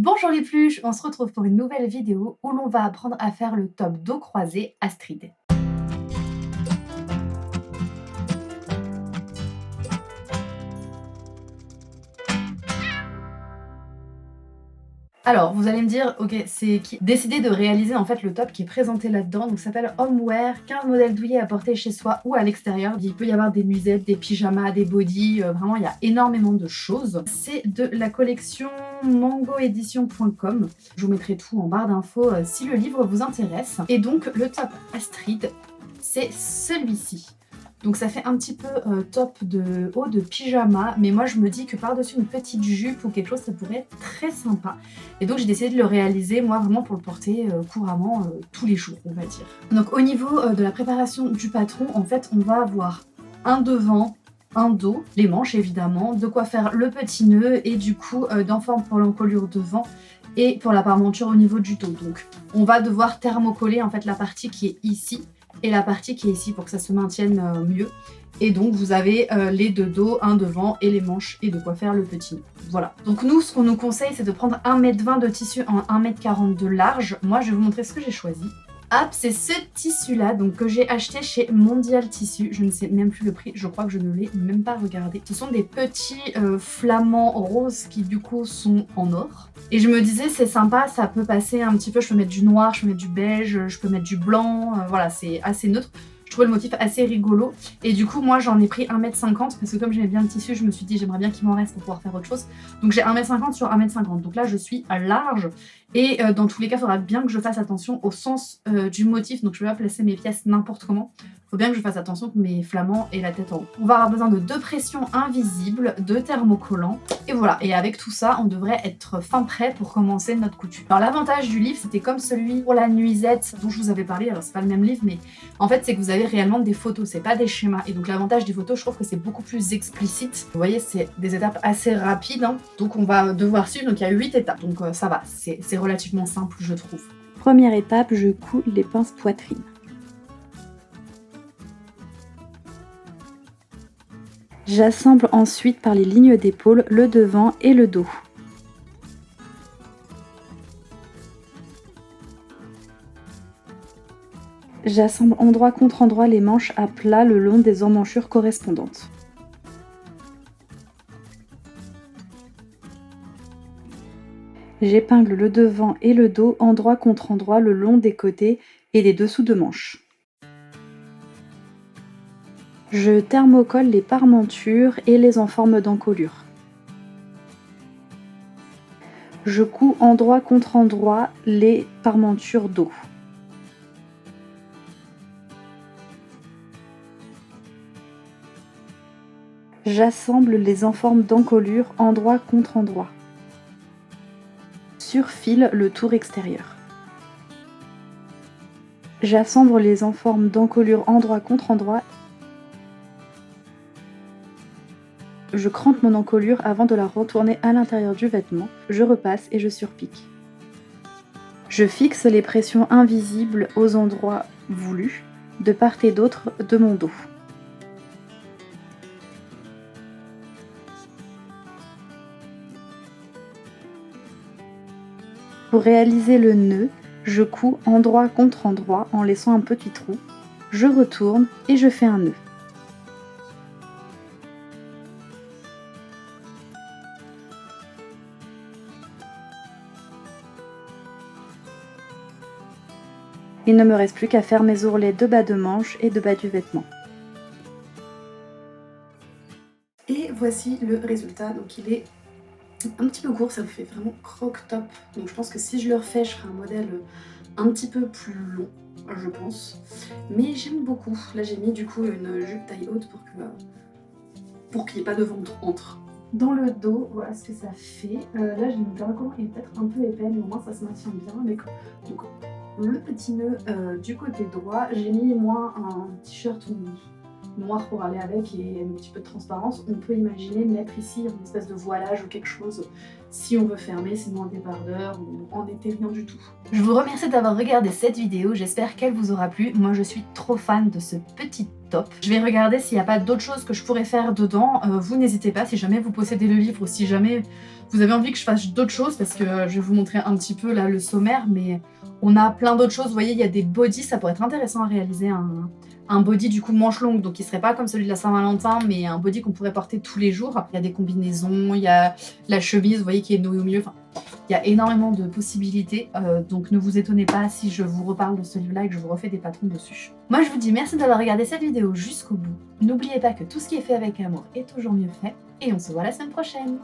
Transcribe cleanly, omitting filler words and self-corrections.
Bonjour les pluches, on se retrouve pour une nouvelle vidéo où l'on va apprendre à faire le top dos croisé Astrid. Alors, vous allez me dire, ok, c'est qui décidé de réaliser en fait le top qui est présenté là-dedans. Donc, ça s'appelle Homeware, 15 modèles douillets à porter chez soi ou à l'extérieur. Il peut y avoir des nuisettes, des pyjamas, des bodys, vraiment il y a énormément de choses. C'est de la collection mangoedition.com. Je vous mettrai tout en barre d'infos si le livre vous intéresse. Et donc, le top Astrid, c'est celui-ci. Donc ça fait un petit peu top de haut de pyjama, mais moi je me dis que par-dessus une petite jupe ou quelque chose, ça pourrait être très sympa. Et donc j'ai décidé de le réaliser, moi vraiment pour le porter couramment tous les jours, on va dire. Donc au niveau de la préparation du patron, en fait on va avoir un devant, un dos, les manches évidemment, de quoi faire le petit nœud et du coup d'enforme pour l'encolure devant et pour la parmenture au niveau du dos. Donc on va devoir thermocoller en fait la partie qui est ici et la partie qui est ici pour que ça se maintienne mieux. Et donc vous avez les deux dos, un devant et les manches et de quoi faire le petit nœud. Voilà. Donc nous, ce qu'on nous conseille, c'est de prendre 1,20 m de tissu en 1,40 m de large. Moi, je vais vous montrer ce que j'ai choisi. Hop, c'est ce tissu-là donc que j'ai acheté chez Mondial Tissu. Je ne sais même plus le prix, je crois que je ne l'ai même pas regardé. Ce sont des petits flamants roses qui du coup sont en or. Et je me disais c'est sympa, ça peut passer un petit peu, je peux mettre du noir, je peux mettre du beige, je peux mettre du blanc, voilà, c'est assez neutre. Je trouvais le motif assez rigolo et du coup moi j'en ai pris 1,50 m parce que comme j'aimais bien le tissu, je me suis dit j'aimerais bien qu'il m'en reste pour pouvoir faire autre chose. Donc j'ai 1,50 m sur 1,50 m, donc là je suis à large et dans tous les cas il faudra bien que je fasse attention au sens du motif, donc je vais pas placer mes pièces n'importe comment. Faut bien que je fasse attention que mes flamants aient la tête en haut. On va avoir besoin de 2 pressions invisibles, de thermocollants et voilà. Et avec tout ça, on devrait être fin prêt pour commencer notre couture. Alors l'avantage du livre, c'était comme celui pour la nuisette dont je vous avais parlé, alors c'est pas le même livre, mais en fait c'est que vous avez réellement des photos, c'est pas des schémas. Et donc l'avantage des photos, je trouve que c'est beaucoup plus explicite. Vous voyez, c'est des étapes assez rapides, hein. Donc on va devoir suivre, donc il y a 8 étapes, donc ça va, c'est relativement simple je trouve. Première étape, je couds les pinces poitrine. J'assemble ensuite par les lignes d'épaule le devant et le dos. J'assemble endroit contre endroit les manches à plat le long des emmanchures correspondantes. J'épingle le devant et le dos endroit contre endroit le long des côtés et des dessous de manches. Je thermocolle les parmentures et les enforme d'encolure. Je couds endroit contre endroit les parmentures dos. J'assemble les enformes d'encolure endroit contre endroit. Surfile le tour extérieur. J'assemble les enformes d'encolure endroit contre endroit. Je crampe mon encolure avant de la retourner à l'intérieur du vêtement. Je repasse et je surpique. Je fixe les pressions invisibles aux endroits voulus, de part et d'autre de mon dos. Pour réaliser le nœud, je couds endroit contre endroit en laissant un petit trou. Je retourne et je fais un nœud. Il ne me reste plus qu'à faire mes ourlets de bas de manche et de bas du vêtement. Et voici le résultat, donc il est un petit peu court, ça me fait vraiment croque-top. Donc je pense que si je le refais, je ferai un modèle un petit peu plus long, je pense. Mais j'aime beaucoup. Là j'ai mis du coup une jupe taille haute pour qu'il n'y ait pas de ventre entre. Dans le dos, voilà ce que ça fait. Là j'ai mis le dragon, il est peut-être un peu épais, mais au moins ça se maintient bien. Donc le petit nœud du côté droit, j'ai mis moi un t-shirt noir pour aller avec et un petit peu de transparence. On peut imaginer mettre ici une espèce de voilage ou quelque chose si on veut fermer, sinon un débardeur ou en été rien du tout. Je vous remercie d'avoir regardé cette vidéo, j'espère qu'elle vous aura plu. Moi je suis trop fan de ce petit top. Je vais regarder s'il n'y a pas d'autres choses que je pourrais faire dedans. Vous n'hésitez pas si jamais vous possédez le livre ou si jamais vous avez envie que je fasse d'autres choses, parce que je vais vous montrer un petit peu là le sommaire, mais on a plein d'autres choses. Vous voyez, il y a des bodys, ça pourrait être intéressant à réaliser un body du coup manche longue, donc il serait pas comme celui de la Saint-Valentin, mais un body qu'on pourrait porter tous les jours. Il y a des combinaisons, il y a la chemise, vous voyez, qui est nouée au milieu. Enfin, il y a énormément de possibilités, donc ne vous étonnez pas si je vous reparle de ce livre-là et que je vous refais des patrons dessus. Moi, je vous dis merci d'avoir regardé cette vidéo jusqu'au bout. N'oubliez pas que tout ce qui est fait avec amour est toujours mieux fait, et on se voit la semaine prochaine.